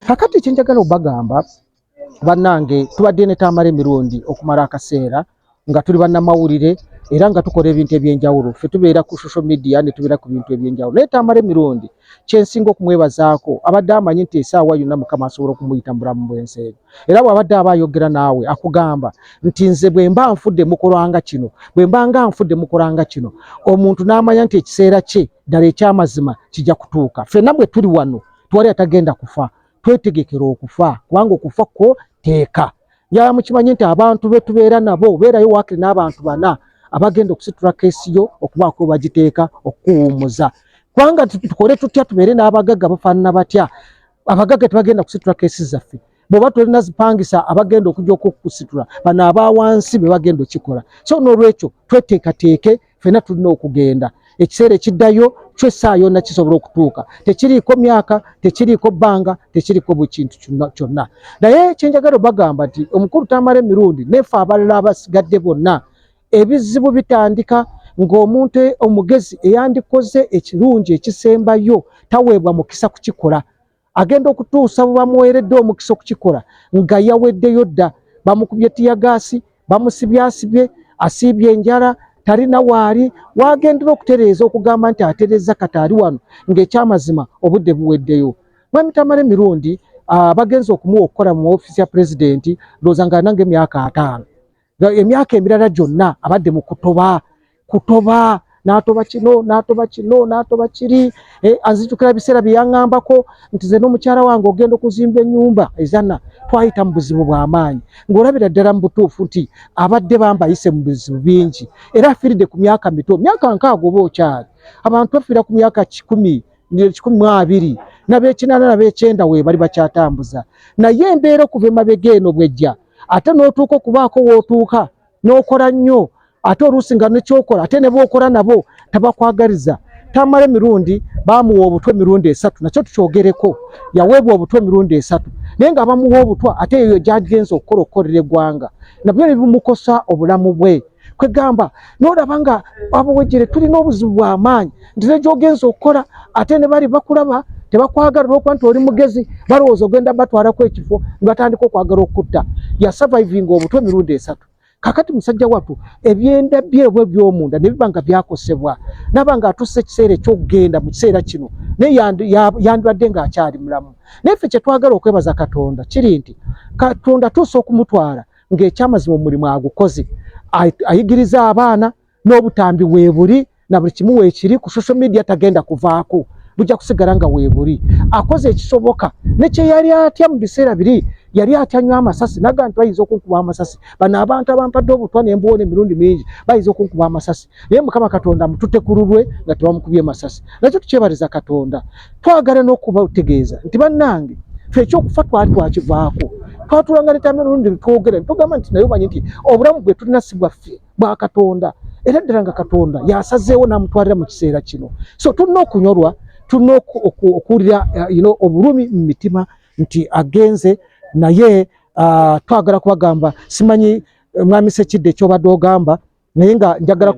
kakati kyenjagala obagamba bannange tubadde ne Tamale emirundi okumala akaseera nga tuli bannamawulire era nga tukola ebintu ebyenjawulo ffe tubeera ku social media ne tubeera ku bintu ebyenjawulo naye Tamale emirundi kyensinga okumwebazaako abadde amanyi nti essaawa yonna Mukama asobola okumuyita mu bulamu bw'ensi eno era bw'abadde aba ayogera naawe akugamba nti nze bwe mba nfudde mukolanga kino bwe mba nga nfudde mukolanga kino omuntu n'amanya nti ekiseera kye ddala ekyamazima kijja kutuuka ffenna bwe tuli wano tuwali atagenda kufa twetegekera okufa kubanga okufa kwo teeka njala mukimanyi nti abantu be tubeera nabo beerayo waakiri n'abantu bana abagenda okusitula keesi yo okubaako bagiteeka okuwummuza kubanga tukole tutya tubeere n'abagagga bafaanana batya abagagga tebagenda kusitula keesi zaffe bw'oba tulina zipangisa abagenda okujja okukusitula bano abawansi be bagenda okikola so n'olwekyo tweteekateeke ffenna tulina okugenda ekiseera ekiddayo ky'essaawa yonna kisobola okutuuka tekiriiko myaka tekiriiko bbanga tekiriiko buli kintu kyonna naye kyenjagala obagamba nti omukulu Tamale emirundi neffe abalala abasigadde bonna ebizibu bitandika ng'omuntu omugezi eyandikoze ekirungi ekisembayo taweebwa mukisa kukikola agenda okutuusa bwe bamuweeredde omukisa okukikola nga yaweddeyo dda bamukubye tiyagaasi bamusibyasibye asiibye enjala talina waali wagendera okutereeza okugamba nti atereeza kati ali wano ng'ekyamazima obudde buweddeyo mwami Tamale emirundi bagenza okumuwa okukola mu ofiisi ya pulezidenti ndowooza nga nange emyaka 5 emyaka emirala gyonna abadde mu kutoba n'atoba kino n'atoba kino n'atoba kiri anzijukira ebiseera bye yaŋŋambako nti ze n'omukyala wange ogenda okuzimba ennyumba ezana twayita mu buzibu bw'amaanyi ng'olabira ddala mu butuufu nti abadde bambayise mu bizibu bingi era afiiridde ku myaka mito myaka 6 oba okyali abantu bafiira ku myaka 12 n'abekinana n'abekyenda we bali bakyatambuza naye embeera okuva emabega eno bwejja ate n'otuuka okubaako w'otuuka n'okola nnyo ate oluusi nga nekyokola ate ne bookola nabo tabakwagaliza Tamale emirundi bamuwa obutwa emirundi 3 nakyo tukyogereko yaweebwa obutwa emirundi 3 naye nga bamuwa obutwa ate eyo gy'agenza okukola okukolera eggwanga nabyo ne bimukosa obulamu bwe kwegamba n'olaba nga abawejjere tulina obuzibu bw'amaanyi nti ne gy'ogenza okukola ate ne bali bakulaba tebakwagala olwokuba nti oli mugezi balowooza ogenda batwalako ekifo ne batandika okwagala okutta yasavayivinga obutwa emirundi 3 kakati musajja wattu ebyenda byebwe by'omunda ne biba nga byakosebwa naba nga atusse ekiseera eky'okugenda mu kiseera kino naye yandibadde ng'akyali mulamu naye ffe kye twagala okwebaza Katonda kiri nti Katonda tuusa okumutwala ng'ekyamazima omulimu agukoze ayigiriza abaana n'obutambi weebuli na buli kimu weekiri ku social media tagenda kuvaako bujja kusigala nga weebuli akoze ekisoboka ne kye yali atya mu biseera biri yali atyanywa amasasi naga nti bayinza okunkuba amasasi bano abantu abampadde obutwa ne mbuwona emirundi mingi bayinza okunkuba amasasi naye Mukama Katonda amututte ku lulwe nga tebamukubye masasi nakyo tukyebaliza Katonda twagala n'okubategeeza nti bannange ffe ekyokufa twali twakivaako twatulanga ne Tamale emirundi twogera tugamba nti naye omanyi nti obulamu bwe tulina si bwaffe bwa Katonda era ddala nga Katonda yasazeewo n'amutwalira mu kiseera kino so tulina okunyolwa tulina okuwulira obulumi mu mitima nti agenze naye twagala kubagamba simanyi mwami Sekidde kyobadde ogamba naye nga njagala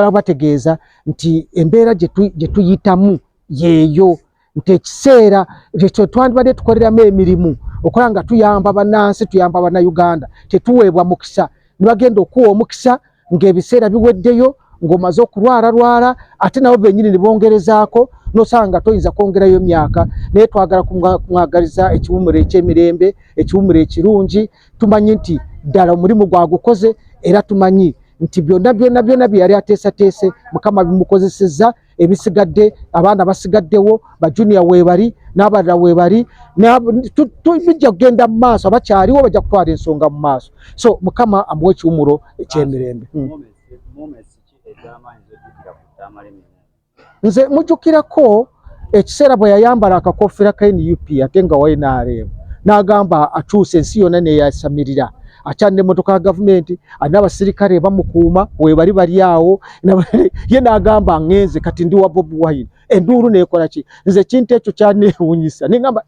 kubategeeza nti embeera gye tuyitamu yeeyo nti ekiseera ekyo twandibadde tukoleramu emirimu okola nga tuyamba bannansi tuyamba bannayuganda tetuweebwa mukisa ne bagenda okuwa omukisa ng'ebiseera biweddeyo ng'omaze okulwala ate nabo bennyini ne bongerezaako n'osanga toyinza kwongerayo myaka naye twagala kumwagaliza ekiwummulo eky'emirembe ekiwummulo ekirungi tumanyi nti ddala omulimu gwagukoze era tumanyi nti byonna bye yali ateesateese Mukama bimukozesezza ebisigadde abaana basigaddewo bajuniya weebali n'abalala weebali bijja kugenda mu maaso abakyaliwo bajja kutwala ensonga mu maaso so Mukama amuwe ekiwummulo eky'emirembe nze mujjukirako ekiseera bwe yayambala akakofiira ka NUP ate nga wa NRM n'agamba akyuse ensi yonna neyasamirira akyalina emmotoka ya gavumenti alina abasirikale bamukuuma webali bali awo ye n'agamba ngenze kati ndi wa Bobi Wine enduulu neekola ki nze kintu ekyo kyaneewuunyisa neŋŋamba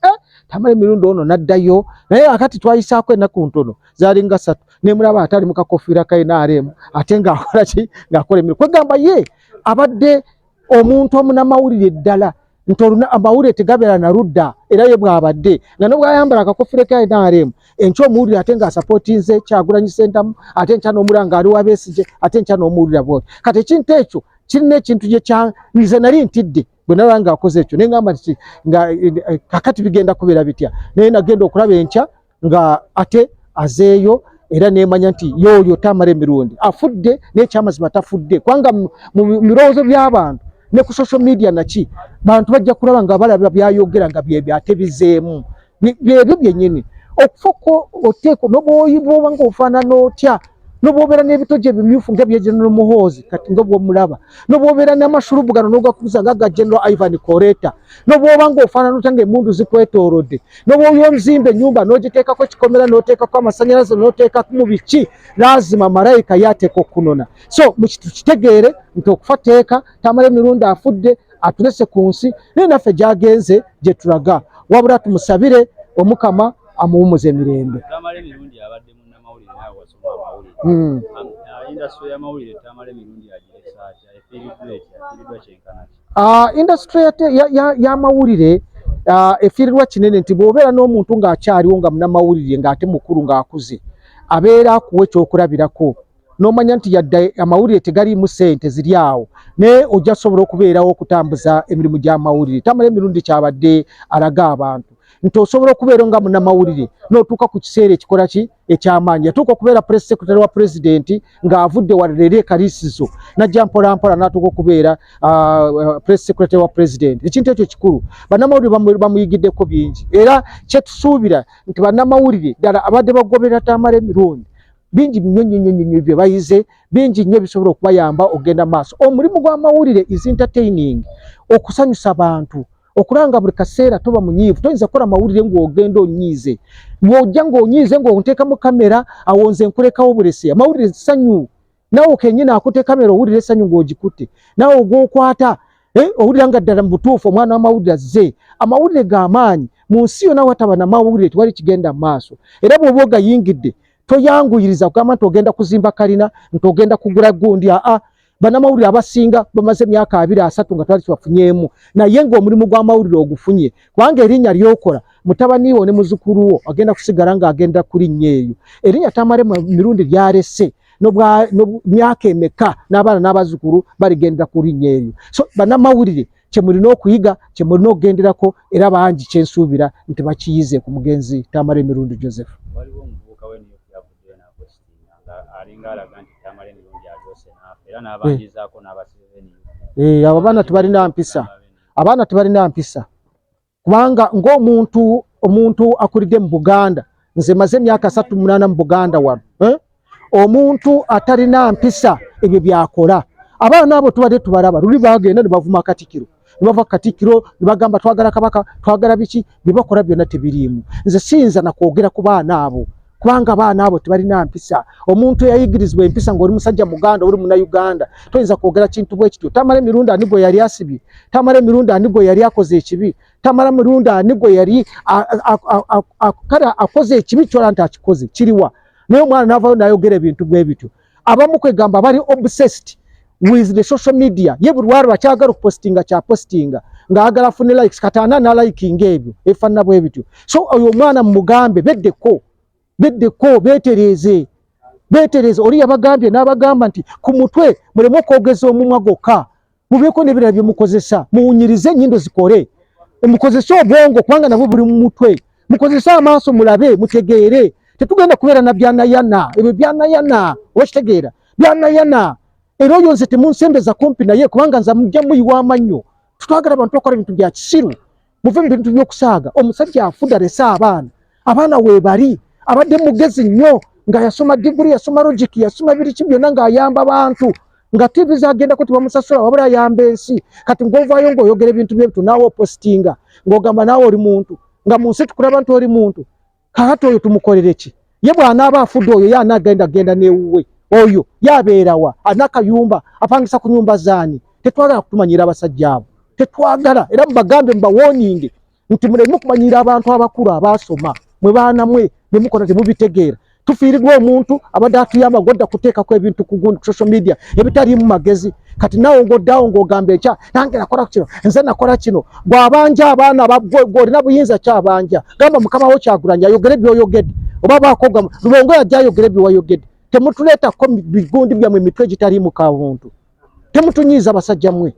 Tamale emirundi ono n'addayo naye akati twayisaako ennaku ntono zaalinga 3 nemulaba atali mu kakofiira ka NRM ate ng'akola ki ng'akola emirimu kwegamba ye abadde omuntu omunamawulire ddala ntoruna amawulire tegabera na rudda era ye bwabadde nga no bwayambala akakofire ka NRM encho muwulire ate nga supportinze Kyagulanyi Ssentamu ate ncha n'omulanga ali wa Besigye ate ncha n'omuwulira bwoti kati ekintu ekyo kirina ekintu gye kya nze nali ntidde bwe nalanga akoze ekyo naye ngamba nti nga kakati bigenda kubeera bitya naye nagenda okulaba enkya nga ate azeeyo era nemanya nti yoyo Tamale Emirundi afudde n'ekyamazima tafudde kubanga mu birowoozo by'abantu ne ku social media naki bantu bajja kulaba nga balaba byayogera nga bye byatebizeemu byebyo byennyini okufoko oteeko n'obwoyiboba ng'ofaanana otya n'obwobeera n'ebitoje ebimyufu ng'ebya General Muhoozi kati ng'obwomulaba n'obwobeera n'amashulubu gano n'ogakuza nga General Ivan Koreta n'obwoba ng'ofaanana otya ng'emmundu zikwetoolodde n'obwoyo omuzimba ennyumba n'ogiteekako ekikomera n'oteekako amasannyalaze n'oteekako mu biki laazima malayika yateeka okunona so kitegeere nti okufa teeka Tamale Emirundi afudde atulese ku nsi naye naffe gy'agenze gye tulaga wabula tumusabire Omukama amuwumuze emirembe. Tamale Emirundi abadde munnamawulire nawe wasoma amawulire. Industry y'amawulire Tamale Emirundi agiresaatya efiiriddwa kyenkana. Industry y'amawulire efiirirwa kinene nti bw'obeera n'omuntu ng'akyaliwo nga munnamawulire ng'ate mukulu ng'akuze abeera akuwa ekyokulabirako n'omanya nti yadda amawulire tegaliimu ssente ziri awo naye ojja sobola okubeerawo okutambuza emirimu gy'amawulire. Tamale Emirundi kyabadde alaga abantu nti osobola okubeera nga munnamawulire n'otuuka ku kiseera ekikola ki ekyamaanyi yatuuka okubeera press secretary wa president ng'avudde walera ekaliisizo najja mpolampola n'atuuka okubeera press secretary wa president. Ekintu ekyo kikulu bannamawulire bamuyigiddeko bingi era kyetusuubira nti bannamawulire ddala abadde bagoberera Tamale Emirundi bingi nnyo bye bayize bingi nnyo bisobola okubayamba ogenda maaso. Omulimu gw'amawulire is entertaining okusanyusa abantu okulanga buli kaseera toba munyiivu toyinza kukola mawulire ng'ogenda onyiize bw'ojja ng'onyiize ng'onteekamu kamera awonze nkulekawo bulesi amawulire ssanyu nawe kennyini akutte kamera owulire essanyu ng'ogikutte nawe ogw'okwata owulira nga ddala mu butuufu omwana w'amawulire azze amawulire g'amaanyi mu nsi yonna wataba n'amawulire tewali kigenda mu maaso era bw'oba ogayingidde toyanguyiriza kugamba nti ogenda kuzimba kalina nti ogenda kugula gundi bannamawulire abasinga bamaze emyaka 2-3 nga twali kibafunyeemu naye ng'omulimu gw'amawulire ogufunye kubanga erinnya ly'okola mutabani wo ne muzzukulu wo agenda kusigala ng'agenda ku linnya eyo erinnya Tamale Emirundi lyalese myaka emeka n'abaana n'abazzukulu baligendera ku linnya eryo. So bannamawulire kye mulina okuyiga kye mulina okugenderako era bangi kyensuubira nti bakiyize ku mugenzi Tamale Emirundi Joseph. Waliwo omuvubuka w'enniyofu yavuddeyo n'apostinga alinga alaga nti Tamale Emirundi alyose n'afa era n'abanjizaako n'abaseveni. Abo abaana tebalina mpisa abaana tebalina mpisa kubanga ng'omuntu akulidde mu Buganda nze maze emyaka 38 mu Buganda wano omuntu atalina mpisa ebyo byakola abaana abo tubadde tubalaba luli bagenda ne bavuma Katikkiro ne bava Katikkiro ne bagamba twagala Kabaka twagala biki bye bakola byonna tebiriimu. Nze siyinza na kwogera ku baana abo kubanga abaana abo tebalina mpisa. Omuntu eyayigirizibwa empisa ng'oli musajja Muganda oli muna Uganda toyinza kwogera kintu bwe kityo. Tamale Emirundi ani gwe yali asibye? Tamale Emirundi ani gwe yali akoze ekibi? Tamale Emirundi ani gwe yali akoze ekibi ky'ola nti akikoze kiriwa? Naye omwana n'avaayo n'ayogera ebintu bwe bityo. Abamu kwegamba bali obsessed with the social media ye buli lwalaba kyagala okupostinga kyapostinga ng'agala afune likes kataana na likinga ebyo efaanana bwe bityo. So oyo omwana mumugambe beddeko beetereeze oli yabagambye n'abagamba nti ku mutwe muleme okwogeza omumwa gwokka mubeeko n'ebirala bye mukozesa muwunyirize ennyindo zikole mukozese obwongo kubanga nabwo buli mu mutwe mukozese amaaso mulabe mutegeere tetugenda kubeera na byanayana ebyo byanayana okitegeera byanayana era oyo nze temunsembeza kumpi naye kubanga nze mujja muyiwa amannyo tutwagala abantu bakola ebintu bya kisiru muve mu bintu by'okusaaga omusajja afudde alese abaana weebali abadde mugezi nnyo nga yasoma diguri yasoma logic yasoma biriki byonna ng'ayamba abantu nga TV zagendako tebamusasula wabula ayamba ensi kati ng'ovaayo ng'oyogera ebintu byebitu naawe opostinga ng'ogamba naawe oli muntu nga mu nsi tukulaba nti oli muntu kakati oyo tumukolere ki ye bw'anaaba afudde oyo ye anaagenda n'ewuwe oyo yabeerawa anakayumba apangisa ku nyumba zaani tetwagala kutumanyira abasajja abo tetwagala era mubagambe mubawoninge nti muleme kumanyira abantu abakulu abaasoma mwe baana mwe ne mukola temubitegeera tufiirirwa omuntu abadde atuyamba godda kuteekako ebintu ku social media ebitaliimu magezi kati nawe ngoddawo ng'ogamba ekya nange nakola kino nze nakola kino gw'abanja abaana gw'olina buyinza kyabanja gamba mukama wo Kyagulanyi ayogere by'oyogedde oba bakoga Lubongo yajja ayogere by'wayogedde temutuleetako bigundi byammwe emitwe gitaliimu kabuntu temutunyiiza basajja mmwe